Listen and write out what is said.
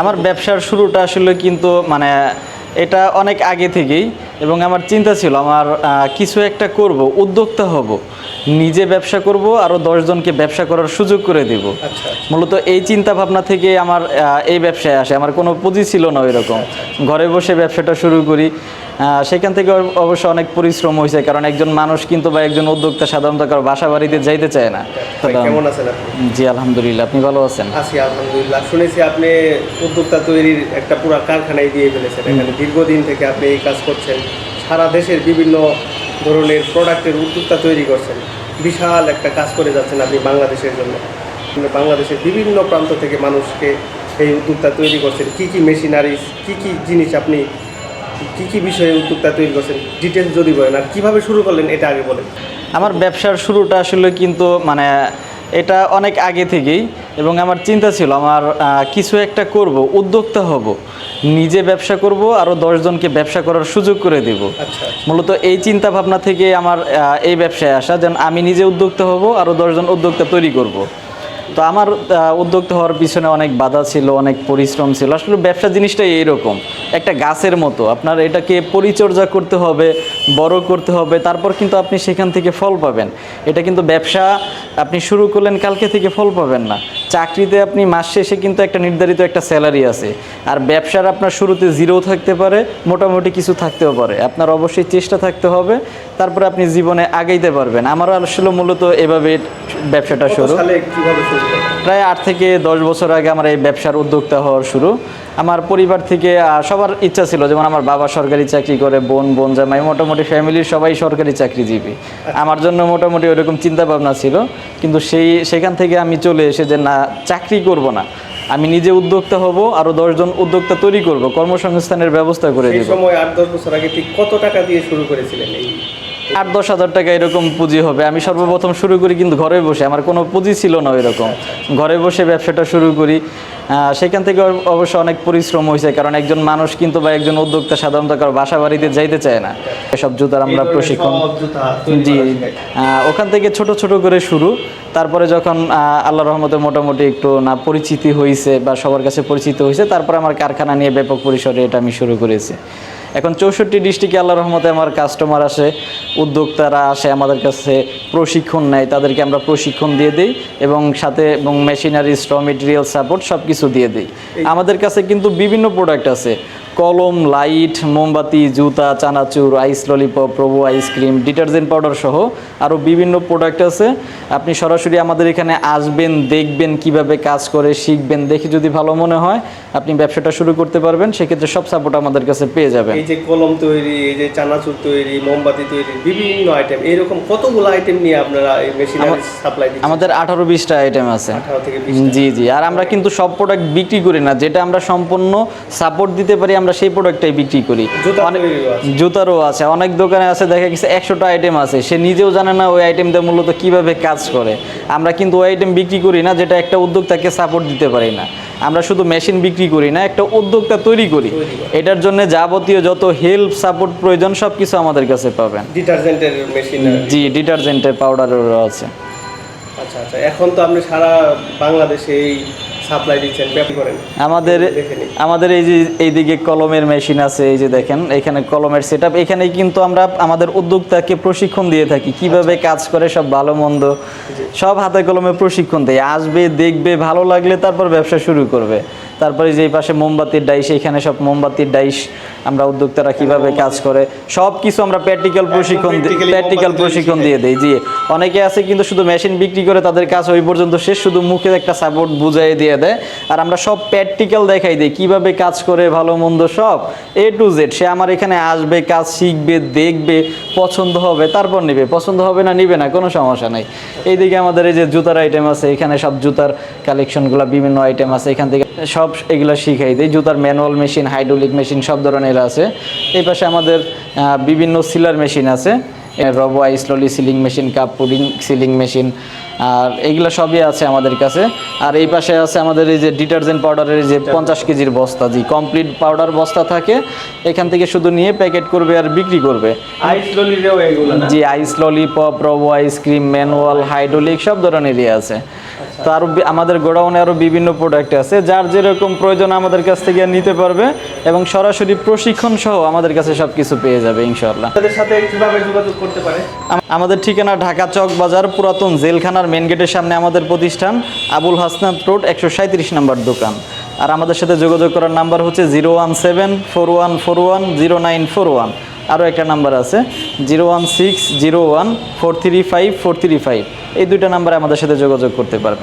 আমার ব্যবসার শুরুটা আসলে কিন্তু এটা অনেক আগে থেকেই এবং আমার চিন্তা ছিল আমার কিছু একটা করব, উদ্যোক্তা হব, নিজে ব্যবসা করব, আরও 10 জনকে ব্যবসা করার সুযোগ করে দেব। মূলত এই চিন্তা ভাবনা থেকে আমার এই ব্যবসায় আসে। আমার কোনো পুঁজি ছিল না ওইরকম, ঘরে বসে ব্যবসাটা শুরু করি। সেখান থেকে অবশ্য অনেক পরিশ্রম হয়েছে, কারণ একজন মানুষ কিন্তু বা একজন উদ্যোক্তা সাধারণত কারো বাসা বাড়িতে যাইতে চায় না। কেমন আছেন আপনি? জি আলহামদুলিল্লাহ, আপনি ভালো আছেন? আছি আলহামদুলিল্লাহ। শুনেছি আপনি উদ্যোক্তা তৈরির একটা পুরো কারখানায় দিয়ে ফেলেছেন। এখানে দীর্ঘদিন থেকে আপনি এই কাজ করছেন, সারা দেশের বিভিন্ন ধরনের প্রোডাক্টের উদ্যোক্তা তৈরি করছেন, বিশাল একটা কাজ করে যাচ্ছেন আপনি বাংলাদেশের জন্য। বাংলাদেশের বিভিন্ন প্রান্ত থেকে মানুষকে এই উদ্যোক্তা তৈরি করছেন। কি কি মেশিনারিজ, কি কি জিনিস আপনি কি কি বিষয়ে উদ্যোক্তা তৈরি করছেন, ডিটেলস যদি বলেন, আর কীভাবে শুরু করলেন এটা আগে বলেন। আমার ব্যবসার শুরুটা আসলে কিন্তু এটা অনেক আগে থেকেই এবং আমার চিন্তা ছিল আমার কিছু একটা করব, উদ্যোক্তা হব, নিজে ব্যবসা করব, আরও 10 জনকে ব্যবসা করার সুযোগ করে দেব। মূলত এই চিন্তা ভাবনা থেকে আমার এই ব্যবসায় আসা, যেন আমি নিজে উদ্যোক্তা হব, আরও 10 জন উদ্যোক্তা তৈরি করব। তো আমার উদ্যোক্তা হওয়ার পিছনে অনেক বাধা ছিল, অনেক পরিশ্রম ছিল। আসলে ব্যবসা জিনিসটাই এইরকম, একটা গাছের মতো। আপনার এটাকে পরিচর্যা করতে হবে, বড় করতে হবে, তারপর কিন্তু আপনি সেখান থেকে ফল পাবেন। এটা কিন্তু ব্যবসা আপনি শুরু করলেন, কালকে থেকে ফল পাবেন না। চাকরিতে আপনি মাস শেষে কিন্তু একটা নির্ধারিত একটা স্যালারি আছে, আর ব্যবসার আপনার শুরুতে জিরো থাকতে পারে, মোটামুটি কিছু থাকতেও পারে। আপনার অবশ্যই চেষ্টা থাকতে হবে, তারপরে আপনি জীবনে আগাইতে পারবেন। আমার আসলে মূলত এভাবে ব্যবসাটা শুরু। প্রায় 8 থেকে 10 বছর আগে আমার এই ব্যবসার উদ্যোক্তা হওয়ার শুরু। আমার পরিবার থেকে সবার ইচ্ছা ছিল, যেমন আমার বাবা সরকারি চাকরি করে, বোন জামাই মোটামুটি ফ্যামিলির সবাই সরকারি চাকরিজীবী। আমার জন্য মোটামুটি ওইরকম চিন্তা ভাবনা ছিল, কিন্তু সেখান থেকে আমি চলে এসে যে না, চাকরি করব না, আমি নিজে উদ্যোক্তা হব, আরও 10 জন উদ্যোক্তা তৈরি করব, কর্মসংস্থানের ব্যবস্থা করে দেব। সেই সময় 8-10 বছর আগে ঠিক কত টাকা দিয়ে শুরু করেছিলেন? এই 8-10 হাজার টাকা এরকম পুঁজি হবে। আমি সর্বপ্রথম শুরু করি কিন্তু ঘরে বসে, আমার কোনো পুঁজি ছিল না ওইরকম, ঘরে বসে ব্যবসাটা শুরু করি। সেখান থেকে অবশ্য অনেক পরিশ্রম হয়েছে, কারণ একজন মানুষ কিন্তু বা একজন উদ্যোক্তা সাধারণত কারো বাসা বাড়িতে যাইতে চায় না। এসব জুতার আমরা প্রশিক্ষণ, জি, ওখান থেকে ছোট ছোট করে শুরু। তারপরে যখন আল্লাহর রহমতে মোটামুটি একটু পরিচিতি হয়েছে বা সবার কাছে পরিচিত হয়েছে, তারপর আমার কারখানা নিয়ে ব্যাপক পরিসরে এটা আমি শুরু করেছি। এখন 64 ডিস্ট্রিক্টে আল্লাহর রহমতে আমার কাস্টমার আসে, উদ্যোক্তারা আসে, আমাদের কাছে প্রশিক্ষণ নেয়, তাদেরকে আমরা প্রশিক্ষণ দিয়ে দিই এবং সাথে মেশিনারি, র মেটেরিয়াল সাপোর্ট সব কিছু দিয়ে দিই। আমাদের কাছে কিন্তু বিভিন্ন প্রোডাক্ট আছে, কলম, লাইট, মোমবাতি, জুতা, চানাচুর, আইস ললিপপ, প্রভু আইসক্রিম, ডিটারজেন্ট পাউডার সহ আরও বিভিন্ন প্রোডাক্ট আছে। আপনি সরাসরি আমাদের এখানে আসবেন, দেখবেন কিভাবে কাজ করে, শিখবেন, দেখে যদি ভালো মনে হয় আপনি ব্যবসাটা শুরু করতে পারবেন। সেক্ষেত্রে সব সাপোর্ট আমাদের কাছে পেয়ে যাবেন। এই যে কলম তৈরি, এই যে চানাচুর তৈরি, মোমবাতি তৈরি, বিভিন্ন আইটেম, এরকম কতগুলো আইটেম নিয়ে আপনারা এই মেশিনারি সাপ্লাই দিচ্ছেন? আমাদের 18-20টা আইটেম আছে। 18 থেকে 20টা। জি জি। আর আমরা কিন্তু সব প্রোডাক্ট বিক্রি করি না, যেটা আমরা সম্পূর্ণ সাপোর্ট দিতে পারি আমরা সেই প্রোডাক্টটাই বিক্রি করি। জুতারও আছে, অনেক দোকানে আছে দেখা গেছে 100টা আইটেম আছে, সে নিজেও জানে না ওই আইটেমটা মূলত কিভাবে কাজ করে। আমরা কিন্তু ওই আইটেম বিক্রি করি না যেটা একটা উদ্যোক্তাকে সাপোর্ট দিতে পারি না। আমরা শুধু মেশিন বিক্রি করি না, একটা উদ্যোক্তা তৈরি করি। এটার জন্য যাবতীয় যত হেল্প সাপোর্ট প্রয়োজন সব কিছু আমাদের কাছে পাবেন। ডিটারজেন্টের মেশিন, জি, ডিটারজেন্টের পাউডারেরও আছে। আচ্ছা আচ্ছা। এখন তো আপনি সারা বাংলাদেশে এই সাপ্লাই দিচ্ছেন, ব্যবহার করেন। আমাদের এই যে এইদিকে কলমের মেশিন আছে, এই যে দেখেন এখানে কলমের সেটআপ। এখানেই কিন্তু আমরা আমাদের উদ্যোক্তাকে প্রশিক্ষণ দিয়ে থাকি, কিভাবে কাজ করে, সব ভালো মন্দ সব হাতে কলমে প্রশিক্ষণ দেয়। আসবে, দেখবে, ভালো লাগলে তারপর ব্যবসা শুরু করবে। তারপরে যে পাশে মোমবাতির ডাইস, এখানে সব মোমবাতির ডাইস আমরা উদ্যোক্তারা কিভাবে কাজ করে সব কিছু আমরা প্র্যাকটিক্যাল প্রশিক্ষণ দিয়ে দেই। জি, অনেকে আছে কিন্তু শুধু মেশিন বিক্রি করে, তাদের কাজ ওই পর্যন্ত শেষ, শুধু মুখে একটা সাপোর্ট বুঝাই দিয়ে দেয়। আর আমরা সব প্র্যাকটিক্যাল দেখাই দিই, কিভাবে কাজ করে, ভালো মন্দ সব A to Z। সে আমার এখানে আসবে, কাজ শিখবে, দেখবে, পছন্দ হবে, তারপর নেবে। পছন্দ হবে না, নিবে না, কোনো সমস্যা নাই। এইদিকে আমাদের এই যে জুতার আইটেম আছে, এখানে সব জুতার কালেকশনগুলো, বিভিন্ন আইটেম আছে, এখান থেকে সব এগুলো শিখাই দিই। জুতার ম্যানুয়াল মেশিন, হাইড্রোলিক মেশিন সব ধরনের আছে। এই পাশে আমাদের বিভিন্ন সিলার মেশিন আছে, রবো আইসললি sealing machine, cup pudding sealing machine, আর এইগুলো সবই আছে আমাদের কাছে। আর এই পাশে আছে আমাদের এই যে ডিটারজেন্ট পাউডারের যে 50 কেজির বস্তা, জি, কমপ্লিট পাউডার বস্তা থাকে, এখান থেকে শুধু নিয়ে প্যাকেট করবে আর বিক্রি করবে। জি, আইস ললিপপ, রবো আইসক্রিম, ম্যানুয়াল, হাইড্রোলিক সব ধরনেরই আছে। তো আরও আমাদের গোডাউনে আরও বিভিন্ন প্রোডাক্ট আছে, যার যেরকম প্রয়োজন আমাদের কাছ থেকে নিতে পারবে এবং সরাসরি প্রশিক্ষণ সহ আমাদের কাছে সব কিছু পেয়ে যাবে ইনশাআল্লাহ। তাদের সাথে কিভাবে যোগাযোগ করতে পারে? আমাদের ঠিকানা ঢাকা চক বাজার, পুরাতন জেলখানার মেন গেটের সামনে আমাদের প্রতিষ্ঠান, আবুল হাসনাত রোড, 137 নম্বর দোকান। আর আমাদের সাথে যোগাযোগ করার নাম্বার হচ্ছে 01741410941। আরও একটা নাম্বার আছে 01601435435। এই দুইটা নাম্বারে আমাদের সাথে যোগাযোগ করতে পারবেন।